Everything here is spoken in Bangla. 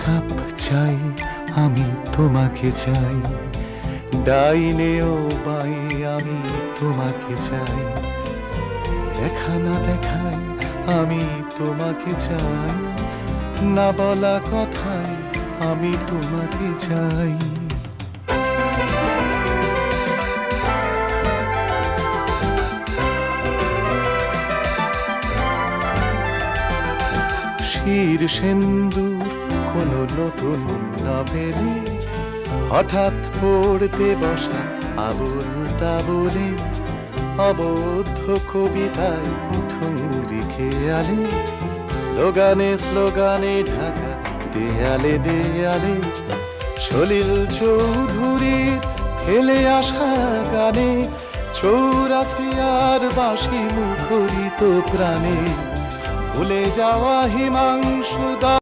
কাপ চাই, আমি তোমাকে চাই, ডাইনে ও বাই আমি তোমাকে চাই, দেখা না দেখাই আমি তোমাকে চাই, না বলা কথায় আমি তোমাকে চাই। শির সেন্দুর কোনো নতুন নভেলে হঠাৎ পড়তে বসা আবুল তাবুলে, অবদ্ধ কবিতায় ঠুংরি খেয়ালে, স্লোগানে স্লোগানে ঢাকা দেয়ালে দেয়ালে, সলিল চৌধুরীর ফেলে আসা গানে, চৌরাসিয়ার বাঁশি মুখরিত প্রাণে, ভুলে যাওয়া হিমাংশু